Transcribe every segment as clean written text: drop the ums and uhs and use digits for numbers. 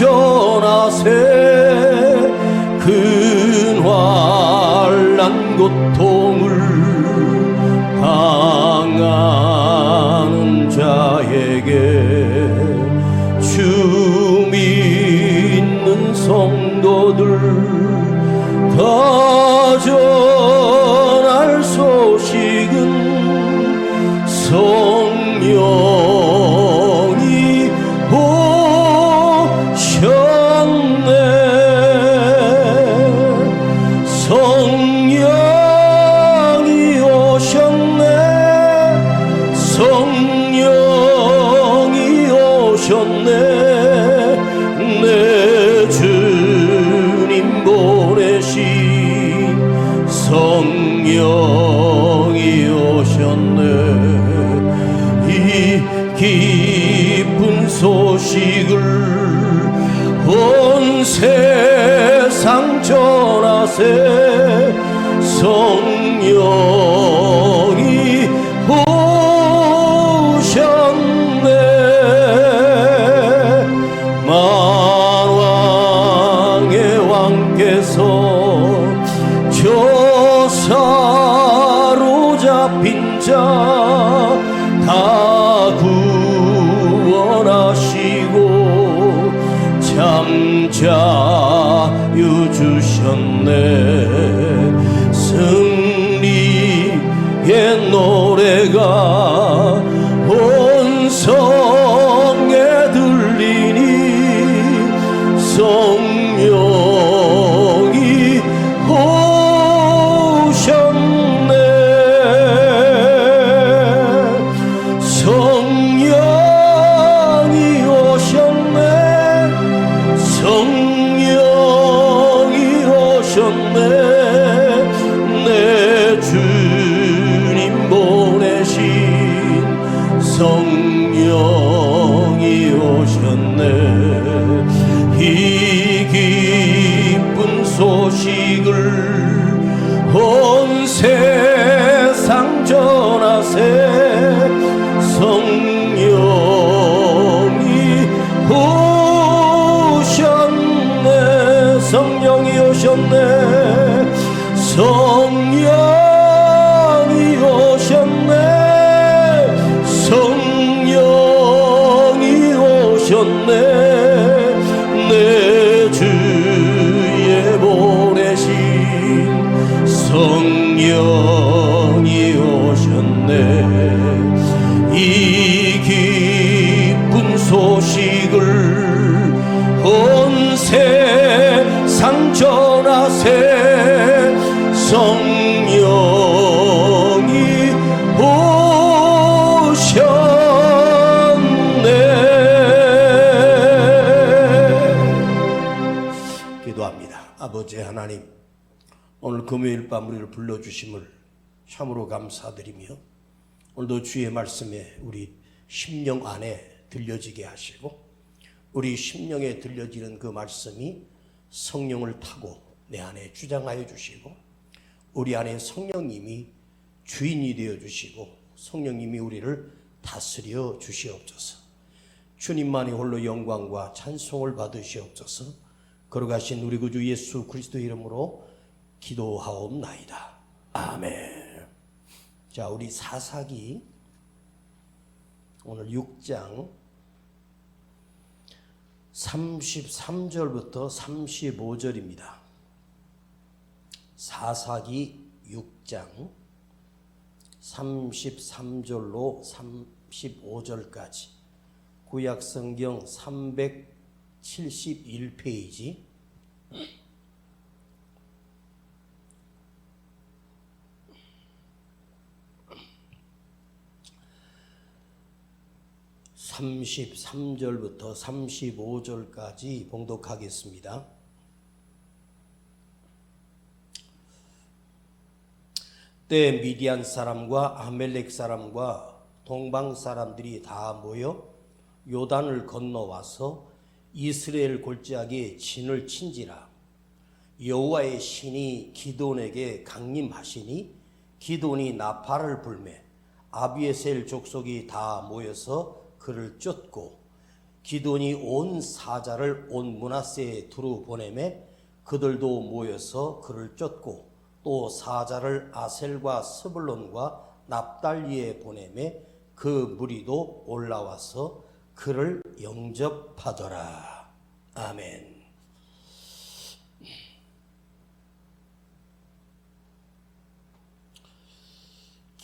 상전하세 근활난 고통을 당하는 자에게 주 믿는 성도들 다 전할 소식은 성령이 오셨네. 성령이 오셨네. 성령이 오셨네. 내 주님 보내신 성령이 오셨네. 이 기쁜 소식을 온 세상 전하세 성령이 오셨네. 만왕의 왕께서 저 사로잡힌 자 다 구원하시고 잠자유 주셨네. 승리의 노래가 온 성에 들리니 성령이 오셨네. 성령이 오셨네. 성령이 오셨네. 내 주님 보내신 성령이 오셨네. 이 기쁜 소식을 온 세상 전하세 성령이 오셨네. 성령이 오셨네. 성령이 오셨네. 성령이 오셨네. 내 주에 보내신 성령이 오셨네. 이 기쁜 소식을 온 세상 전하세 성령이 오셨네. 기도합니다. 아버지 하나님, 오늘 금요일 밤 우리를 불러주심을 참으로 감사드리며 오늘도 주의 말씀에 우리 심령 안에 들려지게 하시고 우리 심령에 들려지는 그 말씀이 성령을 타고 내 안에 주장하여 주시고 우리 안에 성령님이 주인이 되어 주시고 성령님이 우리를 다스려 주시옵소서. 주님만이 홀로 영광과 찬송을 받으시옵소서. 걸어가신 우리 구주 예수 그리스도 이름으로 기도하옵나이다. 아멘. 자, 우리 사사기 오늘 6장 33절부터 35절입니다. 사사기 6장 33절로 35절까지 구약성경 371페이지 33절부터 35절까지 봉독하겠습니다. 때 미디안 사람과 아멜렉 사람과 동방 사람들이 다 모여 요단을 건너와서 이스라엘 골짜기에 진을 친지라. 여호와의 신이 기드온에게 강림하시니 기드온이 나팔을 불매 아비에셀 족속이 다 모여서 그를 쫓고 기드온이 온 사자를 온 므낫세에 두루 보내매 그들도 모여서 그를 쫓고 또 사자를 아셀과 스불론과 납달리에 보내매 그 무리도 올라와서 그를 영접하더라. 아멘.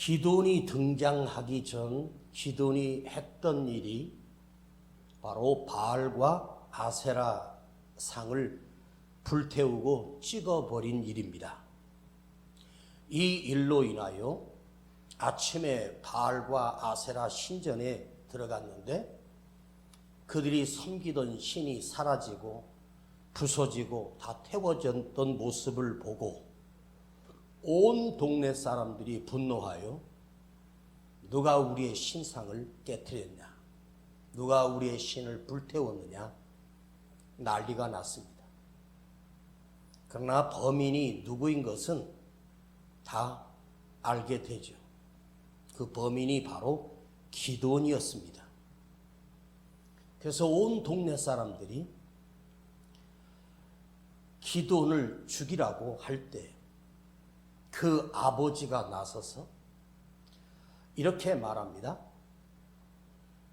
기드온이 등장하기 전 기드온이 했던 일이 바로 바알과 아세라 상을 불태우고 찍어버린 일입니다. 이 일로 인하여 아침에 바알과 아세라 신전에 들어갔는데 그들이 섬기던 신이 사라지고 부서지고 다 태워졌던 모습을 보고 온 동네 사람들이 분노하여 누가 우리의 신상을 깨뜨렸냐, 누가 우리의 신을 불태웠느냐 난리가 났습니다. 그러나 범인이 누구인 것은 다 알게 되죠. 그 범인이 바로 기드온이었습니다. 그래서 온 동네 사람들이 기드온을 죽이라고 할 때 그 아버지가 나서서 이렇게 말합니다.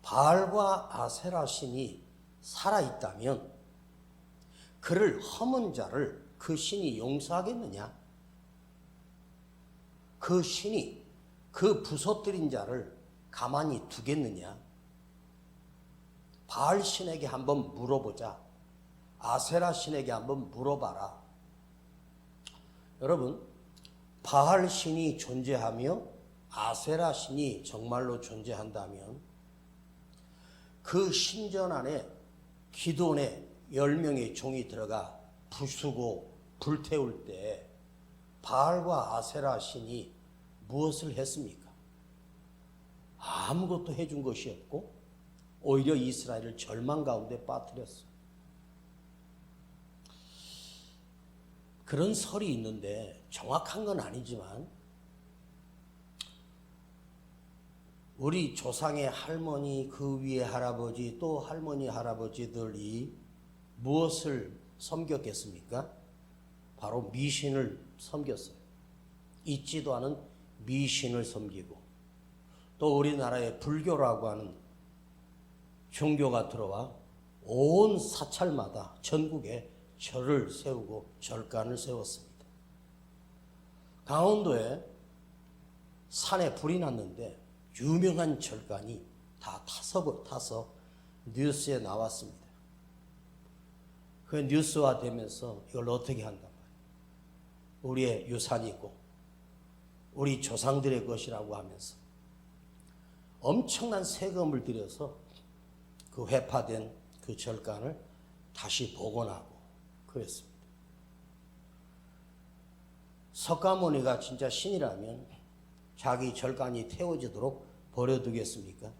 바알과 아세라 신이 살아있다면 그를 허문 자를 그 신이 용서하겠느냐? 그 신이 그 부서뜨린 자를 가만히 두겠느냐? 바알 신에게 한번 물어보자. 아세라 신에게 한번 물어봐라. 여러분, 바알 신이 존재하며 아세라 신이 정말로 존재한다면 그 신전 안에 기드온의 10명의 종이 들어가 부수고 불태울 때 바알과 아세라 신이 무엇을 했습니까? 아무것도 해준 것이 없고 오히려 이스라엘을 절망 가운데 빠뜨렸어요. 그런 설이 있는데 정확한 건 아니지만 우리 조상의 할머니, 그 위에 할아버지, 또 할머니, 할아버지들이 무엇을 섬겼겠습니까? 바로 미신을 섬겼어요. 있지도 않은 미신을 섬기고 또 우리나라에 불교라고 하는 종교가 들어와 온 사찰마다 전국에 절을 세우고 절간을 세웠습니다. 강원도에 산에 불이 났는데 유명한 절간이 다 타서 뉴스에 나왔습니다. 그 뉴스화 되면서 이걸 어떻게 한단 말이에요. 우리의 유산이고 우리 조상들의 것이라고 하면서 엄청난 세금을 들여서 그 회파된 그 절간을 다시 복원하고 그랬습니다. 석가모니가 진짜 신이라면 자기 절간이 태워지도록 버려두겠습니까?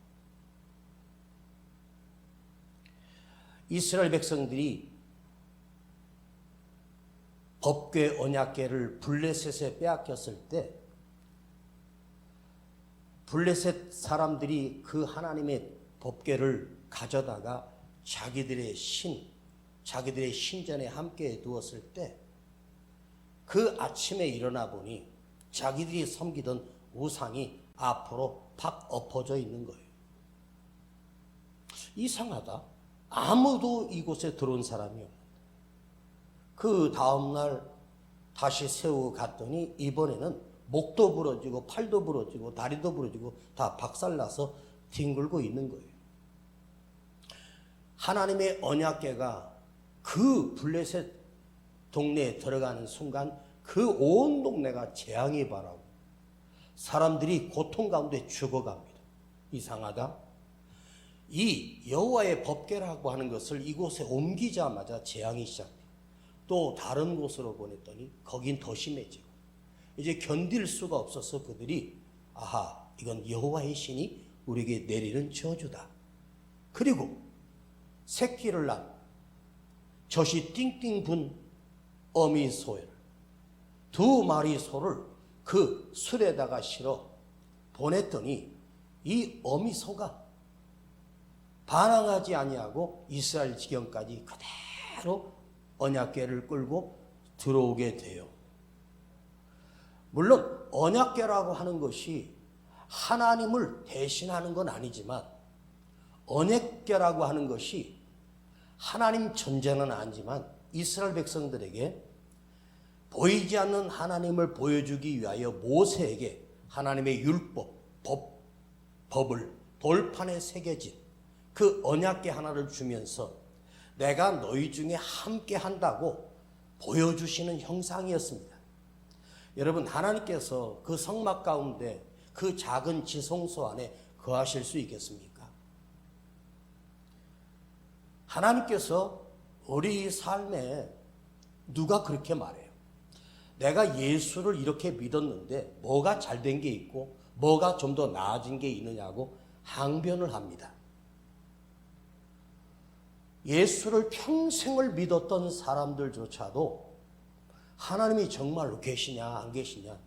이스라엘 백성들이 법궤 언약궤를 블레셋에 빼앗겼을 때 블레셋 사람들이 그 하나님의 법궤를 가져다가 자기들의 신전에 함께 두었을 때 그 아침에 일어나 보니 자기들이 섬기던 우상이 앞으로 팍 엎어져 있는 거예요. 이상하다. 아무도 이곳에 들어온 사람이 없는데 그 다음날 다시 세우고 갔더니 이번에는 목도 부러지고 팔도 부러지고 다리도 부러지고 다 박살나서 뒹굴고 있는 거예요. 하나님의 언약궤가 그 블레셋 동네에 들어가는 순간 그 온 동네가 재앙이 바라고 사람들이 고통 가운데 죽어갑니다. 이상하다. 이 여호와의 법궤라고 하는 것을 이곳에 옮기자마자 재앙이 시작돼요. 또 다른 곳으로 보냈더니 거긴 더 심해지고 이제 견딜 수가 없어서 그들이 아하, 이건 여호와의 신이 우리에게 내리는 저주다. 그리고 새끼를 낳은 젖이 띵띵 분 어미 소를 2마리 소를 그 술에다가 실어 보냈더니 이 어미 소가 반항하지 아니하고 이스라엘 지경까지 그대로 언약궤를 끌고 들어오게 돼요. 물론 언약궤라고 하는 것이 하나님을 대신하는 건 아니지만, 언약궤라고 하는 것이 하나님 존재는 아니지만 이스라엘 백성들에게 보이지 않는 하나님을 보여주기 위하여 모세에게 하나님의 율법, 법을 돌판에 새겨진 그 언약궤 하나를 주면서 내가 너희 중에 함께 한다고 보여주시는 형상이었습니다. 여러분, 하나님께서 그 성막 가운데 그 작은 지성소 안에 거하실 수 있겠습니까? 하나님께서 우리 삶에 누가 그렇게 말해요? 내가 예수를 이렇게 믿었는데 뭐가 잘된 게 있고 뭐가 좀 더 나아진 게 있느냐고 항변을 합니다. 예수를 평생을 믿었던 사람들조차도 하나님이 정말로 계시냐 안 계시냐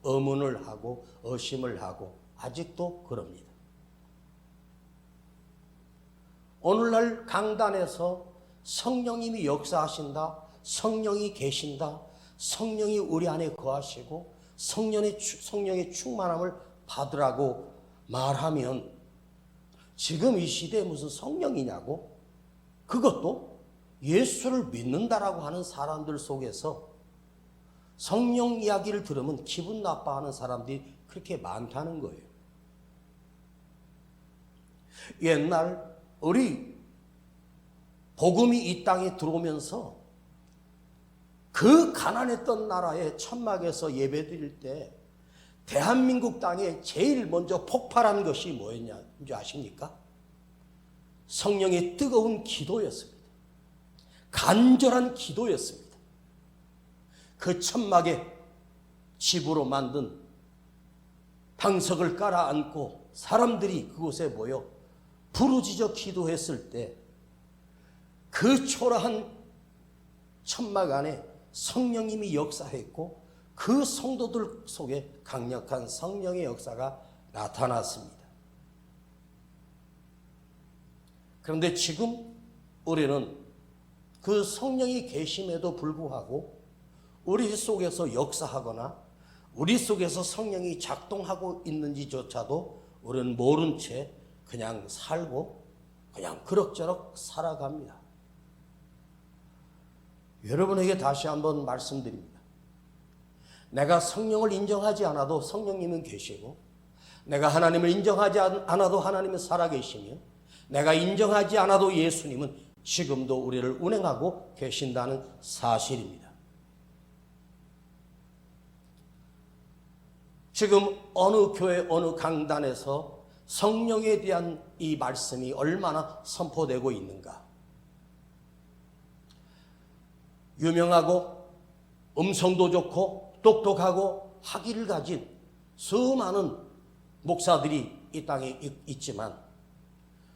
의문을 하고 의심을 하고 아직도 그럽니다. 오늘날 강단에서 성령님이 역사하신다, 성령이 계신다, 성령이 우리 안에 거하시고 성령의 충만함을 받으라고 말하면 지금 이 시대에 무슨 성령이냐고, 그것도 예수를 믿는다라고 하는 사람들 속에서 성령 이야기를 들으면 기분 나빠하는 사람들이 그렇게 많다는 거예요. 옛날 우리 복음이 이 땅에 들어오면서 그 가난했던 나라의 천막에서 예배드릴 때 대한민국 땅에 제일 먼저 폭발한 것이 뭐였는지 아십니까? 성령의 뜨거운 기도였습니다. 간절한 기도였습니다. 그 천막에 집으로 만든 방석을 깔아 앉고 사람들이 그곳에 모여 부르짖어 기도했을 때 그 초라한 천막 안에 성령님이 역사했고 그 성도들 속에 강력한 성령의 역사가 나타났습니다. 그런데 지금 우리는 그 성령이 계심에도 불구하고 우리 속에서 역사하거나 우리 속에서 성령이 작동하고 있는지조차도 우리는 모른 채 그냥 살고 그냥 그럭저럭 살아갑니다. 여러분에게 다시 한번 말씀드립니다. 내가 성령을 인정하지 않아도 성령님은 계시고, 내가 하나님을 인정하지 않아도 하나님은 살아계시며, 내가 인정하지 않아도 예수님은 지금도 우리를 운행하고 계신다는 사실입니다. 지금 어느 교회 어느 강단에서 성령에 대한 이 말씀이 얼마나 선포되고 있는가? 유명하고 음성도 좋고 똑똑하고 학위를 가진 수많은 목사들이 이 땅에 있지만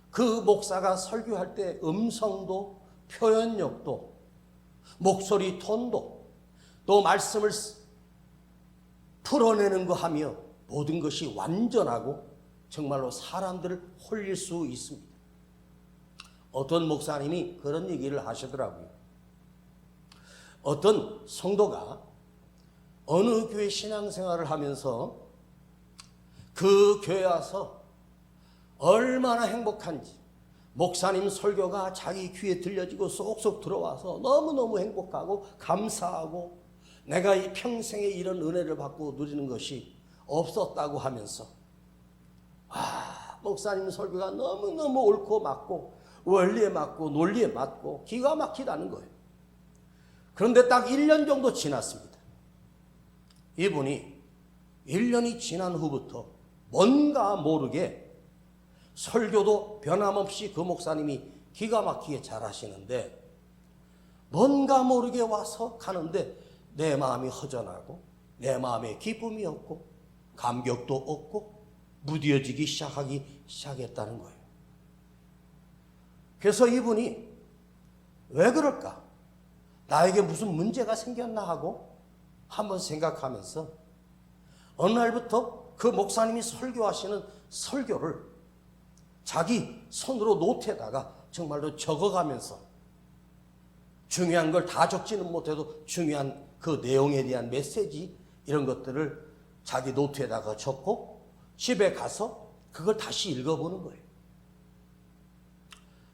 그 목사가 설교할 때 음성도 표현력도 목소리 톤도 또 말씀을 풀어내는 거 하며 모든 것이 완전하고 정말로 사람들을 홀릴 수 있습니다. 어떤 목사님이 그런 얘기를 하시더라고요. 어떤 성도가 어느 교회 신앙생활을 하면서 그 교회 와서 얼마나 행복한지, 목사님 설교가 자기 귀에 들려지고 쏙쏙 들어와서 너무너무 행복하고 감사하고 내가 이 평생에 이런 은혜를 받고 누리는 것이 없었다고 하면서 목사님 설교가 너무너무 옳고 맞고 원리에 맞고 논리에 맞고 기가 막히다는 거예요. 그런데 딱 1년 정도 지났습니다. 이분이 1년이 지난 후부터 뭔가 모르게 설교도 변함없이 그 목사님이 기가 막히게 잘하시는데 뭔가 모르게 와서 가는데 내 마음이 허전하고 내 마음에 기쁨이 없고 감격도 없고 무뎌지기 시작했다는 거예요. 그래서 이분이 왜 그럴까? 나에게 무슨 문제가 생겼나 하고 한번 생각하면서 어느 날부터 그 목사님이 설교하시는 설교를 자기 손으로 노트에다가 정말로 적어가면서 중요한 걸 다 적지는 못해도 중요한 그 내용에 대한 메시지 이런 것들을 자기 노트에다가 적고 집에 가서 그걸 다시 읽어보는 거예요.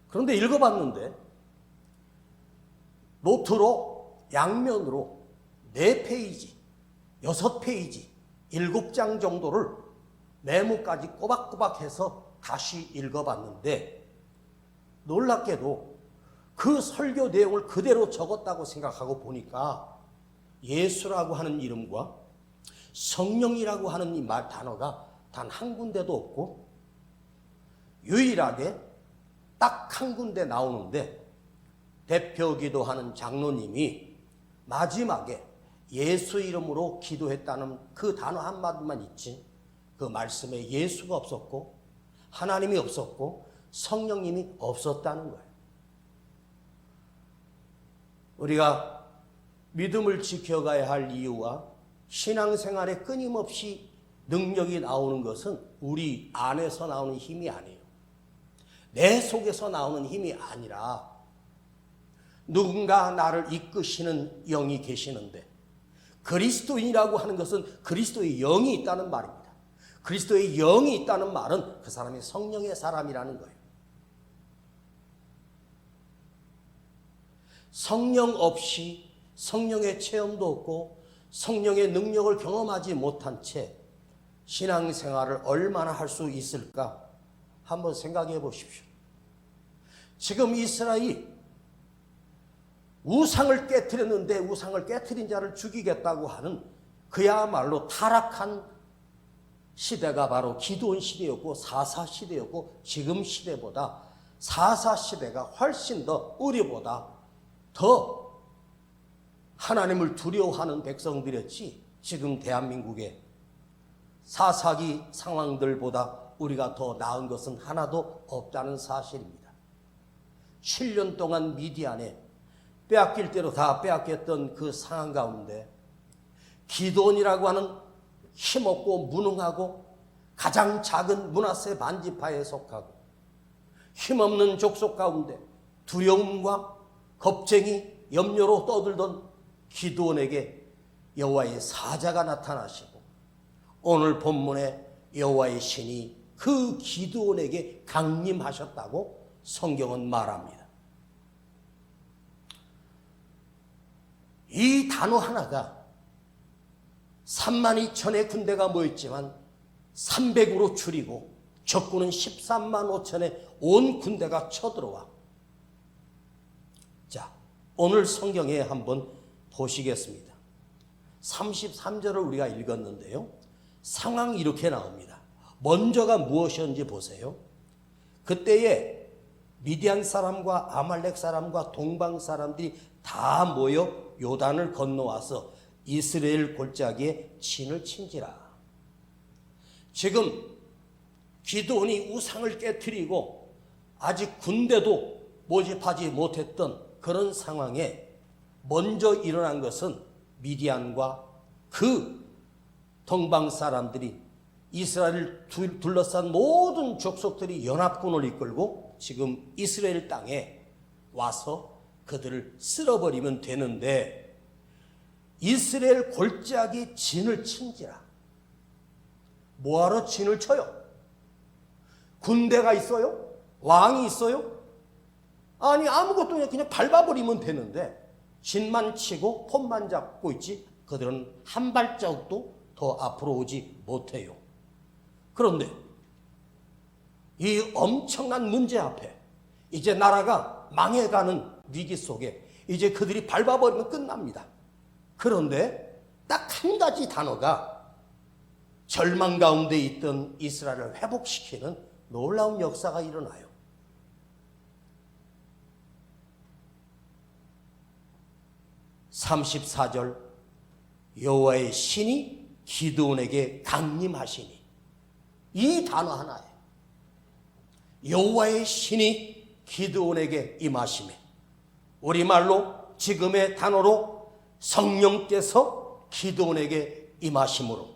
그런데 읽어봤는데 노트로 양면으로 4페이지, 6페이지, 7장 정도를 메모까지 꼬박꼬박 해서 다시 읽어봤는데 놀랍게도 그 설교 내용을 그대로 적었다고 생각하고 보니까 예수라고 하는 이름과 성령이라고 하는 이 말 단어가 단 한 군데도 없고 유일하게 딱 한 군데 나오는데 대표 기도하는 장로님이 마지막에 예수 이름으로 기도했다는 그 단어 한마디만 있지 그 말씀에 예수가 없었고 하나님이 없었고 성령님이 없었다는 거예요. 우리가 믿음을 지켜가야 할 이유와 신앙생활에 끊임없이 능력이 나오는 것은 우리 안에서 나오는 힘이 아니에요. 내 속에서 나오는 힘이 아니라 누군가 나를 이끄시는 영이 계시는데 그리스도인이라고 하는 것은 그리스도의 영이 있다는 말입니다. 그리스도의 영이 있다는 말은 그 사람이 성령의 사람이라는 거예요. 성령 없이 성령의 체험도 없고 성령의 능력을 경험하지 못한 채 신앙생활을 얼마나 할 수 있을까 한번 생각해 보십시오. 지금 이스라엘이 우상을 깨트렸는데 우상을 깨트린 자를 죽이겠다고 하는 그야말로 타락한 시대가 바로 기드온 시대였고 사사 시대였고 지금 시대보다 사사 시대가 훨씬 더 우리보다 더 하나님을 두려워하는 백성들이었지 지금 대한민국의 사사기 상황들보다 우리가 더 나은 것은 하나도 없다는 사실입니다. 7년 동안 미디안에 빼앗길 대로 다 빼앗겼던 그 상황 가운데 기드온이라고 하는 힘없고 무능하고 가장 작은 므낫세 반지파에 속하고 힘없는 족속 가운데 두려움과 겁쟁이 염려로 떠들던 기드온에게 여호와의 사자가 나타나시고 오늘 본문에 여호와의 신이 그 기드온에게 강림하셨다고 성경은 말합니다. 이 단어 하나가 3만 2천의 군대가 모였지만 300으로 줄이고 적군은 13만 5천의 온 군대가 쳐들어와. 자, 오늘 성경에 한번 보시겠습니다. 33절을 우리가 읽었는데요. 상황이 이렇게 나옵니다. 먼저가 무엇이었는지 보세요. 그때에 미디안 사람과 아말렉 사람과 동방 사람들이 다 모여 요단을 건너와서 이스라엘 골짜기에 진을 친지라. 지금 기드온이 우상을 깨트리고 아직 군대도 모집하지 못했던 그런 상황에 먼저 일어난 것은 미디안과 그 동방 사람들이 이스라엘을 둘러싼 모든 족속들이 연합군을 이끌고 지금 이스라엘 땅에 와서 그들을 쓸어버리면 되는데 이스라엘 골짜기 진을 친지라. 뭐하러 진을 쳐요? 군대가 있어요? 왕이 있어요? 아니 아무것도 없이 그냥 밟아버리면 되는데 진만 치고 폰만 잡고 있지 그들은 한 발자국도 더 앞으로 오지 못해요. 그런데 이 엄청난 문제 앞에 이제 나라가 망해가는 위기 속에 이제 그들이 밟아버리면 끝납니다. 그런데 딱 한 가지 단어가 절망 가운데 있던 이스라엘을 회복시키는 놀라운 역사가 일어나요. 34절 여호와의 신이 기드온에게 강림하시니 이 단어 하나에 여호와의 신이 기드온에게 임하시매 우리말로 지금의 단어로 성령께서 기드온에게 임하심으로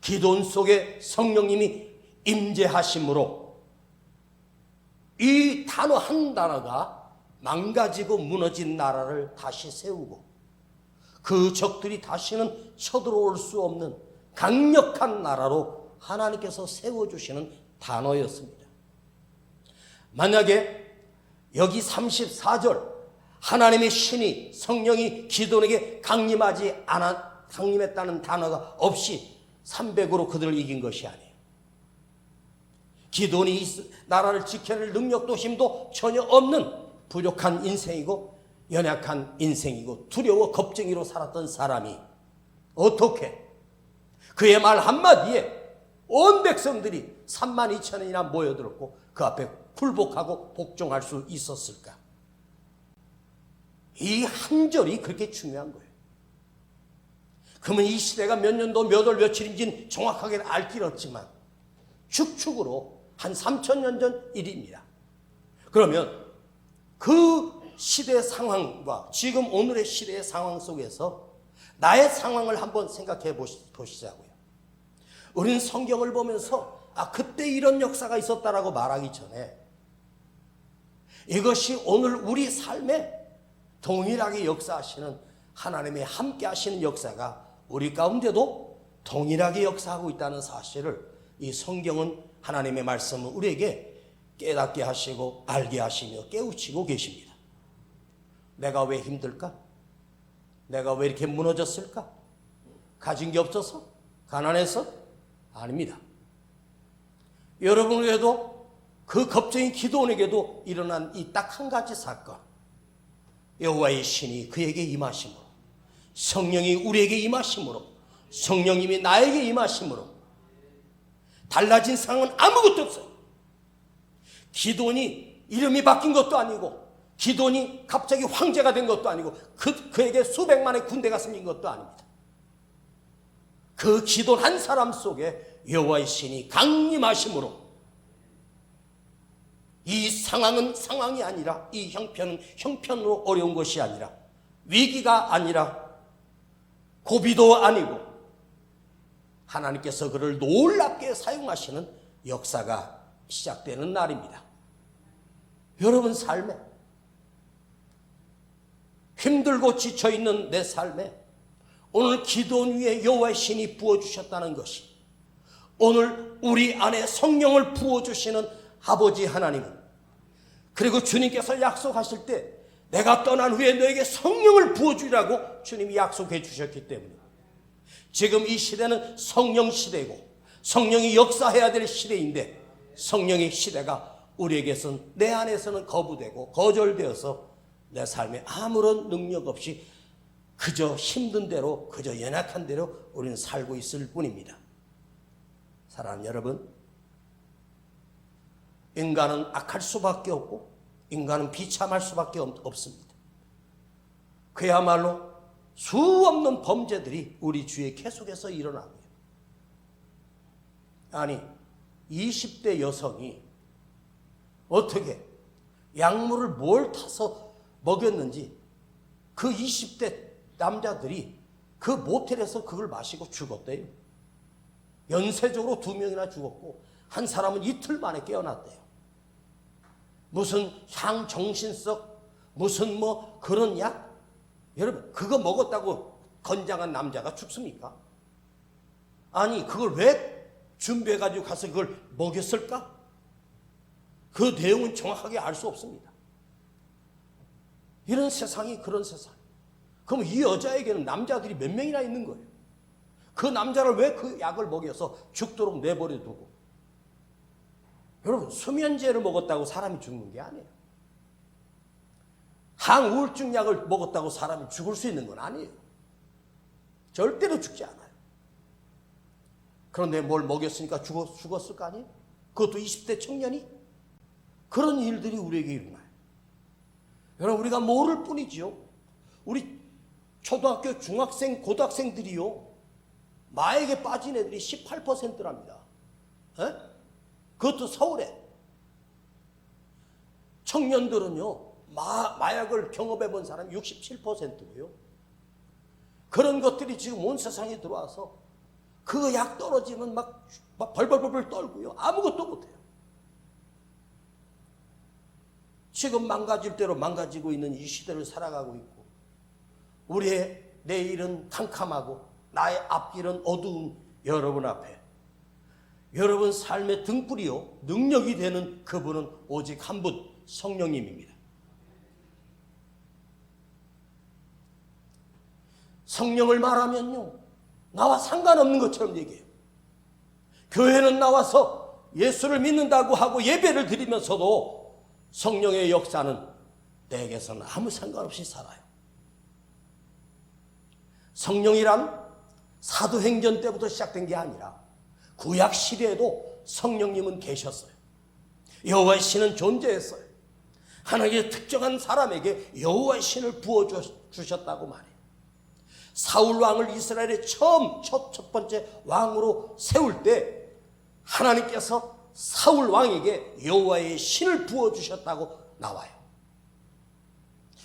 기드온 속에 성령님이 임재하심으로 이 단어 한 단어가 망가지고 무너진 나라를 다시 세우고 그 적들이 다시는 쳐들어올 수 없는 강력한 나라로 하나님께서 세워주시는 단어였습니다. 만약에 여기 34절 하나님의 신이 성령이 기도원에게 강림했다는 단어가 없이 300으로 그들을 이긴 것이 아니에요. 기도원이 나라를 지켜낼 능력도 힘도 전혀 없는 부족한 인생이고 연약한 인생이고 두려워 겁쟁이로 살았던 사람이 어떻게 그의 말 한마디에 온 백성들이 32,000이나 모여들었고 그 앞에 굴복하고 복종할 수 있었을까? 이 한 절이 그렇게 중요한 거예요. 그러면 이 시대가 몇 년도 몇 월 며칠인지는 정확하게 알 길 없지만 축축으로 한 3,000년 전 일입니다. 그러면 그 시대 상황과 지금 오늘의 시대의 상황 속에서 나의 상황을 한번 생각해 보시자고요. 우리는 성경을 보면서 그때 이런 역사가 있었다라고 말하기 전에 이것이 오늘 우리 삶에 동일하게 역사하시는 하나님의 함께 하시는 역사가 우리 가운데도 동일하게 역사하고 있다는 사실을 이 성경은 하나님의 말씀을 우리에게 깨닫게 하시고 알게 하시며 깨우치고 계십니다. 내가 왜 힘들까? 내가 왜 이렇게 무너졌을까? 가진 게 없어서? 가난해서? 아닙니다. 여러분에게도 그 겁쟁이 기도원에게도 일어난 이 딱 한 가지 사건, 여호와의 신이 그에게 임하심으로, 성령이 우리에게 임하심으로, 성령님이 나에게 임하심으로 달라진 상황은 아무것도 없어요. 기도원이 이름이 바뀐 것도 아니고 기도원이 갑자기 황제가 된 것도 아니고 그에게 수백만의 군대가 생긴 것도 아닙니다. 그 기도원 한 사람 속에 여호와의 신이 강림하심으로 이 상황은 상황이 아니라 이 형편은 형편으로 어려운 것이 아니라 위기가 아니라 고비도 아니고 하나님께서 그를 놀랍게 사용하시는 역사가 시작되는 날입니다. 여러분 삶에 힘들고 지쳐있는 내 삶에 오늘 기도원 위에 여호와의 신이 부어주셨다는 것이 오늘 우리 안에 성령을 부어주시는 아버지 하나님은 그리고 주님께서 약속하실 때 내가 떠난 후에 너에게 성령을 부어주리라고 주님이 약속해 주셨기 때문에 지금 이 시대는 성령 시대고 성령이 역사해야 될 시대인데 성령의 시대가 우리에게서는 내 안에서는 거부되고 거절되어서 내 삶에 아무런 능력 없이 그저 힘든 대로 그저 연약한 대로 우리는 살고 있을 뿐입니다. 사랑하는 여러분, 인간은 악할 수밖에 없고 인간은 비참할 수밖에 없습니다. 그야말로 수 없는 범죄들이 우리 주위에 계속해서 일어나고요. 아니 20대 여성이 어떻게 약물을 뭘 타서 먹였는지 그 20대 남자들이 그 모텔에서 그걸 마시고 죽었대요. 연쇄적으로 2명이나 죽었고 한 사람은 이틀 만에 깨어났대요. 무슨 향정신성 무슨 뭐 그런 약? 여러분 그거 먹었다고 건장한 남자가 죽습니까? 아니 그걸 왜 준비해가지고 가서 그걸 먹였을까? 그 내용은 정확하게 알 수 없습니다. 이런 세상이 그런 세상. 그럼 이 여자에게는 남자들이 몇 명이나 있는 거예요. 그 남자를 왜 그 약을 먹여서 죽도록 내버려 두고. 여러분 수면제를 먹었다고 사람이 죽는 게 아니에요. 항우울증 약을 먹었다고 사람이 죽을 수 있는 건 아니에요. 절대로 죽지 않아요. 그런데 뭘 먹였으니까 죽었을 거 아니에요? 그것도 20대 청년이? 그런 일들이 우리에게 일어나요. 여러분 우리가 모를 뿐이지요. 우리 초등학교, 중학생, 고등학생들이요. 마약에 빠진 애들이 18%랍니다. 에? 그것도 서울에. 청년들은요. 마약을 경험해 본 사람이 67%고요. 그런 것들이 지금 온 세상에 들어와서 그 약 떨어지면 막 벌벌벌 떨고요. 아무것도 못해요. 지금 망가질 대로 망가지고 있는 이 시대를 살아가고 있고, 우리의 내일은 캄캄하고 나의 앞길은 어두운 여러분 앞에, 여러분 삶의 등불이요 능력이 되는 그분은 오직 한 분, 성령님입니다. 성령을 말하면요, 나와 상관없는 것처럼 얘기해요. 교회는 나와서 예수를 믿는다고 하고 예배를 드리면서도 성령의 역사는 내게서는 아무 상관없이 살아요. 성령이란 사도행전 때부터 시작된 게 아니라 구약 시대에도 성령님은 계셨어요. 여호와의 신은 존재했어요. 하나님의 특정한 사람에게 여호와의 신을 부어주셨다고 말해요. 사울 왕을 이스라엘의 첫 번째 왕으로 세울 때 하나님께서 사울 왕에게 여호와의 신을 부어주셨다고 나와요.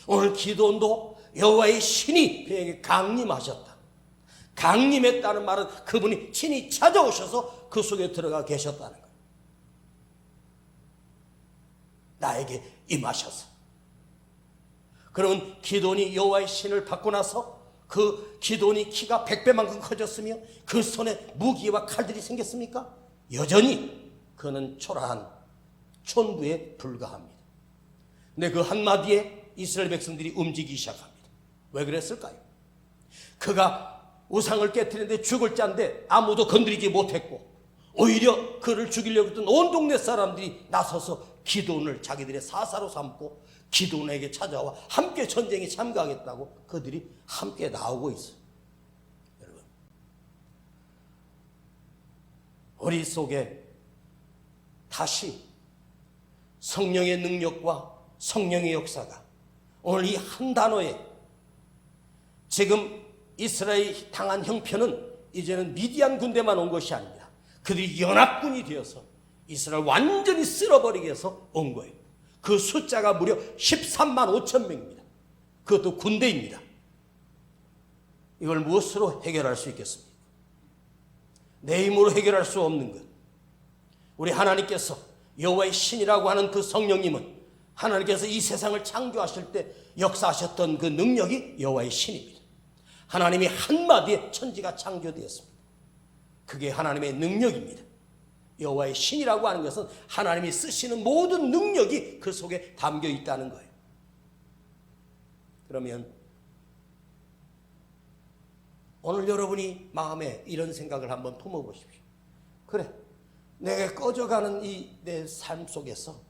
오늘 기도원도 여호와의 신이 그에게 강림하셨다. 강림했다는 말은 그분이 친히 찾아오셔서 그 속에 들어가 계셨다는 거예요. 나에게 임하셔서. 그러면 기도원이 여호와의 신을 받고 나서 그 기도원이 키가 100배만큼 커졌으며 그 손에 무기와 칼들이 생겼습니까? 여전히 그는 초라한 촌부에 불과합니다. 근데 그 한마디에 이스라엘 백성들이 움직이기 시작합니다. 왜 그랬을까요? 그가 우상을 깨뜨리는데 죽을 자인데 아무도 건드리지 못했고, 오히려 그를 죽이려고 했던 온 동네 사람들이 나서서 기도원을 자기들의 사사로 삼고 기도원에게 찾아와 함께 전쟁에 참가하겠다고 그들이 함께 나오고 있어요. 여러분, 우리 속에 다시 성령의 능력과 성령의 역사가 오늘 이 한 단어에, 지금 이스라엘이 당한 형편은 이제는 미디안 군대만 온 것이 아닙니다. 그들이 연합군이 되어서 이스라엘 완전히 쓸어버리기 위해서 온 거예요. 그 숫자가 무려 13만 5천 명입니다. 그것도 군대입니다. 이걸 무엇으로 해결할 수 있겠습니까? 내 힘으로 해결할 수 없는 것. 우리 하나님께서 여호와의 신이라고 하는 그 성령님은 하나님께서 이 세상을 창조하실 때 역사하셨던 그 능력이 여호와의 신입니다. 하나님이 한마디에 천지가 창조되었습니다. 그게 하나님의 능력입니다. 여호와의 신이라고 하는 것은 하나님이 쓰시는 모든 능력이 그 속에 담겨 있다는 거예요. 그러면 오늘 여러분이 마음에 이런 생각을 한번 품어보십시오. 그래, 내가 꺼져가는 이 내 삶 속에서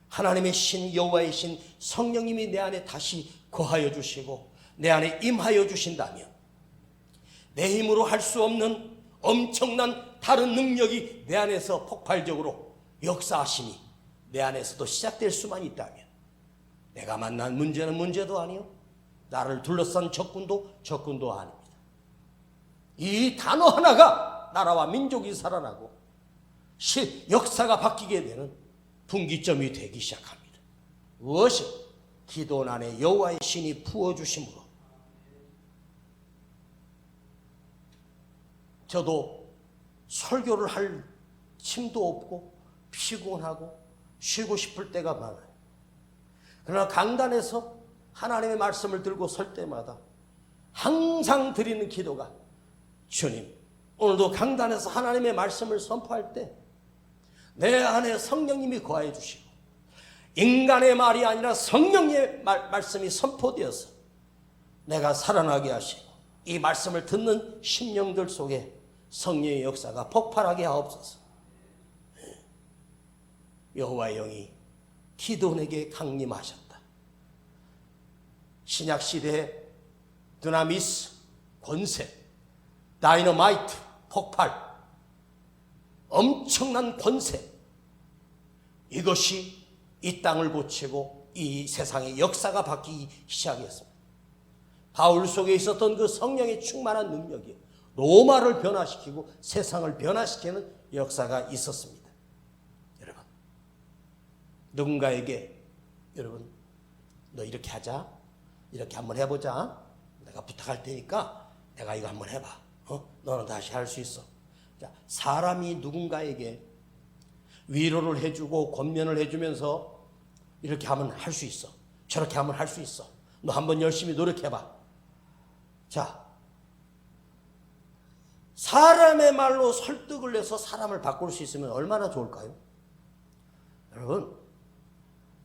하나님의 신, 여호와의 신, 성령님이 내 안에 다시 거하여 주시고 내 안에 임하여 주신다면 내 힘으로 할 수 없는 엄청난 다른 능력이 내 안에서 폭발적으로 역사하심이 내 안에서도 시작될 수만 있다면, 내가 만난 문제는 문제도 아니요, 나를 둘러싼 적군도 아닙니다. 이 단어 하나가 나라와 민족이 살아나고 역사가 바뀌게 되는 분기점이 되기 시작합니다. 무엇이? 기도원 안에 여호와의 신이 부어주심으로. 저도 설교를 할 힘도 없고 피곤하고 쉬고 싶을 때가 많아요. 그러나 강단에서 하나님의 말씀을 들고 설 때마다 항상 드리는 기도가, 주님, 오늘도 강단에서 하나님의 말씀을 선포할 때 내 안에 성령님이 거하여 주시고 인간의 말이 아니라 성령의 말씀이 선포되어서 내가 살아나게 하시고 이 말씀을 듣는 심령들 속에 성령의 역사가 폭발하게 하옵소서. 여호와의 영이 기도원에게 강림하셨다. 신약시대에 드나미스, 권세, 다이너마이트, 폭발, 엄청난 권세, 이것이 이 땅을 고치고 이 세상의 역사가 바뀌기 시작했습니다. 바울 속에 있었던 그 성령의 충만한 능력이 로마를 변화시키고 세상을 변화시키는 역사가 있었습니다. 여러분, 누군가에게, 여러분, 너 이렇게 하자, 이렇게 한번 해보자, 내가 부탁할 테니까 내가 이거 한번 해봐, 너는 다시 할 수 있어. 자, 사람이 누군가에게 위로를 해주고 권면을 해주면서 이렇게 하면 할 수 있어. 저렇게 하면 할 수 있어. 너 한번 열심히 노력해봐. 자, 사람의 말로 설득을 해서 사람을 바꿀 수 있으면 얼마나 좋을까요? 여러분,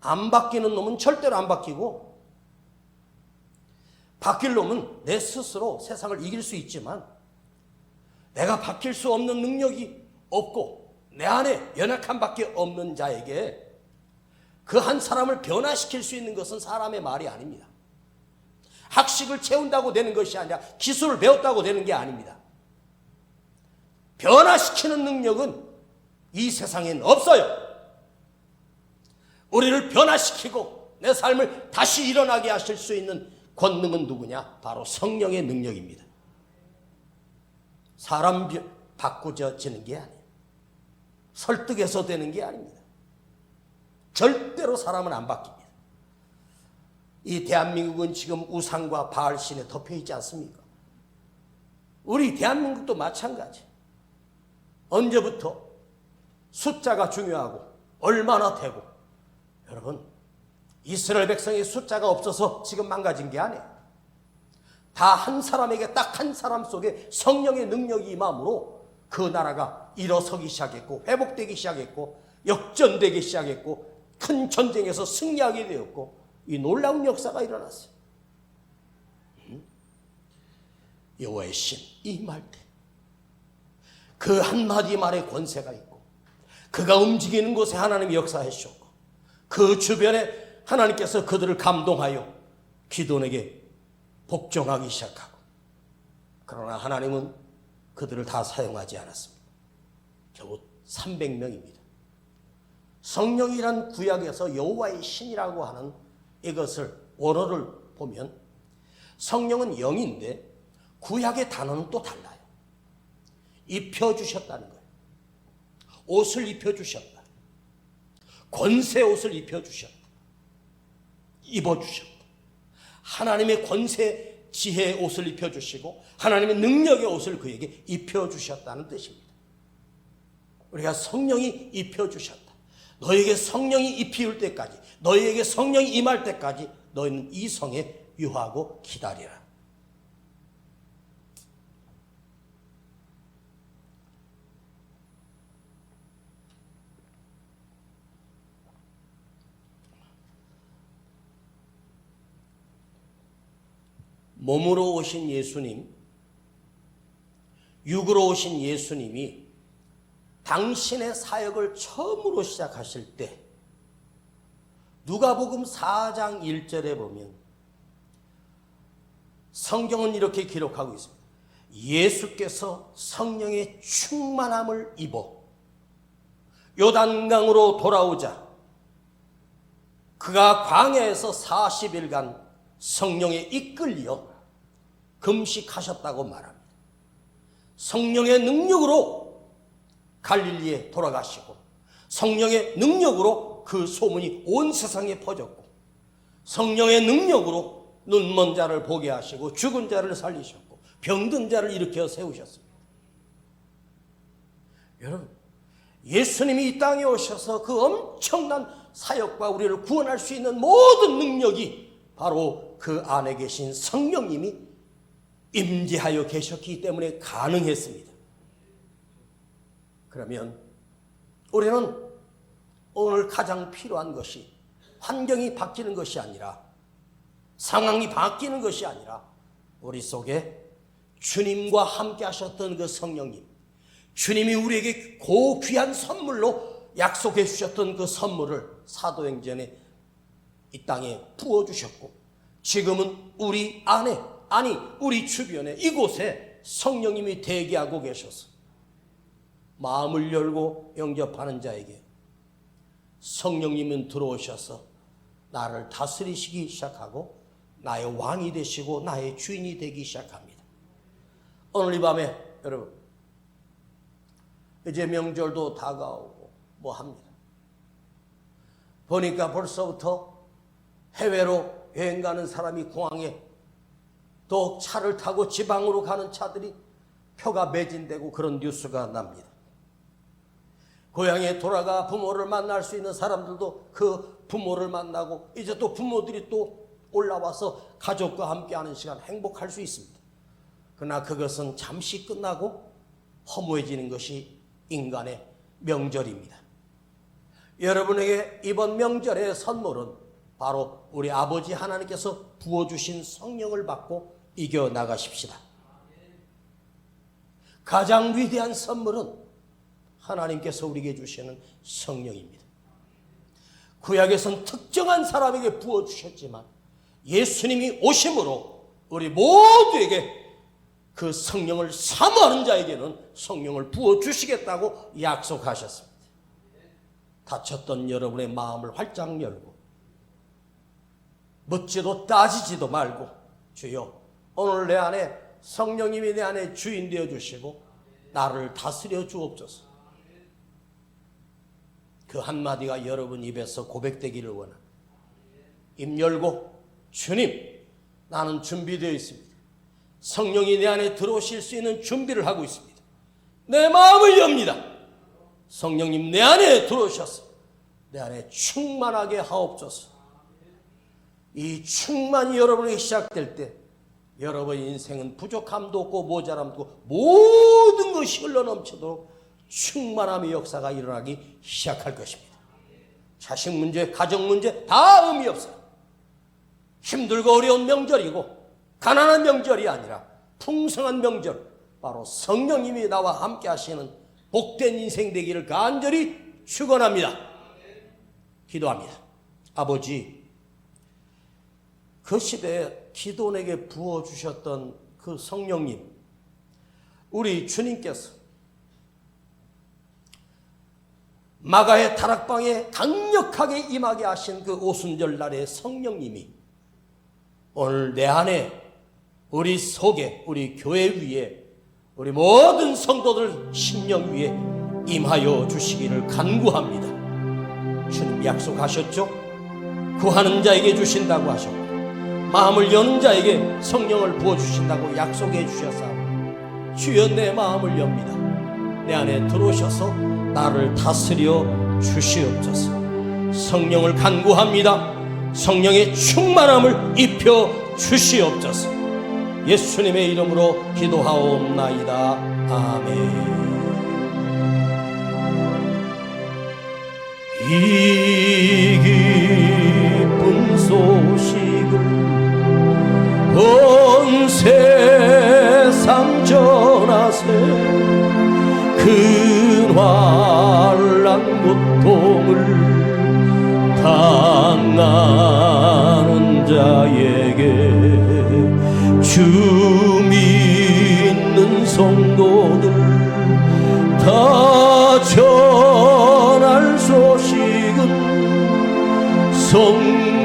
안 바뀌는 놈은 절대로 안 바뀌고, 바뀔 놈은 내 스스로 세상을 이길 수 있지만, 내가 바뀔 수 없는 능력이 없고 내 안에 연약함밖에 없는 자에게 그 한 사람을 변화시킬 수 있는 것은 사람의 말이 아닙니다. 학식을 채운다고 되는 것이 아니라 기술을 배웠다고 되는 게 아닙니다. 변화시키는 능력은 이 세상엔 없어요. 우리를 변화시키고 내 삶을 다시 일어나게 하실 수 있는 권능은 누구냐? 바로 성령의 능력입니다. 사람 바꾸어지는 게 아니에요. 설득해서 되는 게 아닙니다. 절대로 사람은 안 바뀝니다. 이 대한민국은 지금 우상과 바알신에 덮여 있지 않습니까? 우리 대한민국도 마찬가지. 언제부터 숫자가 중요하고 얼마나 되고, 여러분, 이스라엘 백성의 숫자가 없어서 지금 망가진 게 아니에요. 다 한 사람에게, 딱 한 사람 속에 성령의 능력이 임함으로 그 나라가 일어서기 시작했고, 회복되기 시작했고, 역전되기 시작했고, 큰 전쟁에서 승리하게 되었고, 이 놀라운 역사가 일어났어요. 여호와의 신 임할 때 그 한마디 말에 권세가 있고, 그가 움직이는 곳에 하나님이 역사해 주셨고, 그 주변에 하나님께서 그들을 감동하여 기드온에게 복종하기 시작하고, 그러나 하나님은 그들을 다 사용하지 않았습니다. 겨우 300명입니다. 성령이란 구약에서 여호와의 신이라고 하는 이것을 원어를 보면 성령은 영인데 구약의 단어는 또 달라요. 입혀주셨다는 거예요. 옷을 입혀주셨다. 권세 옷을 입혀주셨다. 입어주셨다. 하나님의 권세 지혜의 옷을 입혀주시고 하나님의 능력의 옷을 그에게 입혀주셨다는 뜻입니다. 우리가 성령이 입혀주셨다. 너에게 성령이 입힐 때까지, 너에게 성령이 임할 때까지 너희는 이 성에 유하고 기다리라. 몸으로 오신 예수님, 육으로 오신 예수님이 당신의 사역을 처음으로 시작하실 때 누가복음 4장 1절에 보면 성경은 이렇게 기록하고 있습니다. 예수께서 성령의 충만함을 입어 요단강으로 돌아오자 그가 광야에서 40일간 성령에 이끌려 금식하셨다고 말합니다. 성령의 능력으로 갈릴리에 돌아가시고 성령의 능력으로 그 소문이 온 세상에 퍼졌고 성령의 능력으로 눈먼 자를 보게 하시고 죽은 자를 살리셨고 병든 자를 일으켜 세우셨습니다. 여러분, 예수님이 이 땅에 오셔서 그 엄청난 사역과 우리를 구원할 수 있는 모든 능력이 바로 그 안에 계신 성령님이 임재하여 계셨기 때문에 가능했습니다. 그러면 우리는 오늘 가장 필요한 것이 환경이 바뀌는 것이 아니라 상황이 바뀌는 것이 아니라 우리 속에 주님과 함께 하셨던 그 성령님, 주님이 우리에게 고귀한 선물로 약속해 주셨던 그 선물을 사도행전에 이 땅에 부어주셨고 지금은 우리 안에, 아니 우리 주변에 이곳에 성령님이 대기하고 계셔서 마음을 열고 영접하는 자에게 성령님은 들어오셔서 나를 다스리시기 시작하고 나의 왕이 되시고 나의 주인이 되기 시작합니다. 오늘 이 밤에 여러분 이제 명절도 다가오고 뭐 합니다. 보니까 벌써부터 해외로 여행 가는 사람이 공항에 또 차를 타고 지방으로 가는 차들이 표가 매진되고 그런 뉴스가 납니다. 고향에 돌아가 부모를 만날 수 있는 사람들도 그 부모를 만나고 이제 또 부모들이 또 올라와서 가족과 함께하는 시간 행복할 수 있습니다. 그러나 그것은 잠시 끝나고 허무해지는 것이 인간의 명절입니다. 여러분에게 이번 명절의 선물은 바로 우리 아버지 하나님께서 부어주신 성령을 받고 이겨나가십시다. 가장 위대한 선물은 하나님께서 우리에게 주시는 성령입니다. 구약에서는 특정한 사람에게 부어주셨지만 예수님이 오심으로 우리 모두에게 그 성령을 사모하는 자에게는 성령을 부어주시겠다고 약속하셨습니다. 다쳤던 여러분의 마음을 활짝 열고 묻지도 따지지도 말고 주여 오늘 내 안에 성령님이 내 안에 주인 되어 주시고 나를 다스려 주옵소서. 그 한마디가 여러분 입에서 고백되기를 원합니다. 입 열고 주님 나는 준비되어 있습니다. 성령이 내 안에 들어오실 수 있는 준비를 하고 있습니다. 내 마음을 엽니다. 성령님 내 안에 들어오셔서 내 안에 충만하게 하옵소서. 이 충만이 여러분에게 시작될 때 여러분 인생은 부족함도 없고 모자람도 없고 모든 것이 흘러넘치도록 충만함의 역사가 일어나기 시작할 것입니다. 자식 문제, 가정 문제 다 의미 없어요. 힘들고 어려운 명절이고 가난한 명절이 아니라 풍성한 명절, 바로 성령님이 나와 함께 하시는 복된 인생 되기를 간절히 축원합니다. 기도합니다. 아버지, 그 시대에 기도원에게 부어주셨던 그 성령님, 우리 주님께서 마가의 다락방에 강력하게 임하게 하신 그 오순절 날의 성령님이 오늘 내 안에, 우리 속에, 우리 교회 위에, 우리 모든 성도들 심령 위에 임하여 주시기를 간구합니다. 주님 약속하셨죠? 구하는 자에게 주신다고 하셨고 마음을 여는 자에게 성령을 부어주신다고 약속해 주셨사오니 주여 내 마음을 엽니다. 내 안에 들어오셔서 나를 다스려 주시옵소서. 성령을 간구합니다. 성령의 충만함을 입혀 주시옵소서. 예수님의 이름으로 기도하옵나이다. 아멘. 이 기쁜 소식을 온 세상 전하세. 근환란 고통을 당하는 자에게 주 믿는 성도들 다 전할 소식은 성령이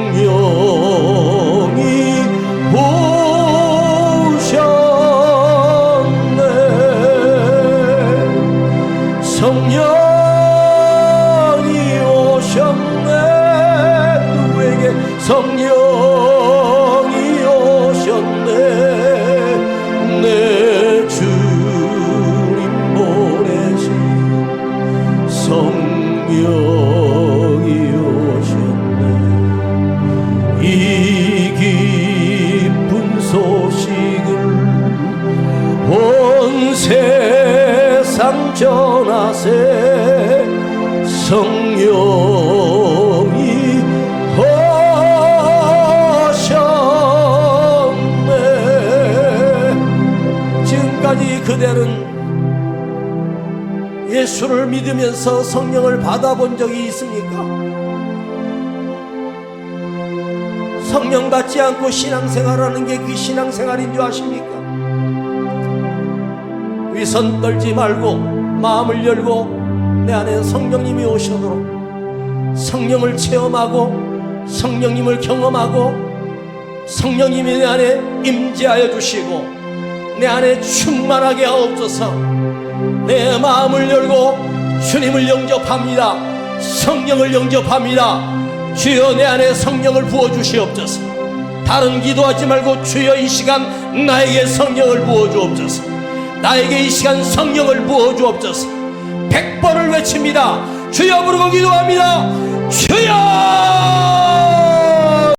오셨네. 성령이 오셨네. 누구에게? 성령이 오셨네. 내 주님 보내신 성령이 오셨네. 이 기쁜 소식을 온 세상 전하세. 성령이 오셨네. 지금까지 그대는 예수를 믿으면서 성령을 받아본 적이 있습니까? 성령 받지 않고 신앙생활하는 게 그 신앙생활인 줄 아십니까? 위선 떨지 말고 마음을 열고 내 안에 성령님이 오시도록 성령을 체험하고 성령님을 경험하고 성령님이 내 안에 임재하여 주시고 내 안에 충만하게 하옵소서. 내 마음을 열고 주님을 영접합니다. 성령을 영접합니다. 주여 내 안에 성령을 부어주시옵소서. 다른 기도하지 말고 주여 이 시간 나에게 성령을 부어주옵소서. 나에게 이 시간 성령을 부어주옵소서. 100번을 외칩니다. 주여 부르고 기도합니다. 주여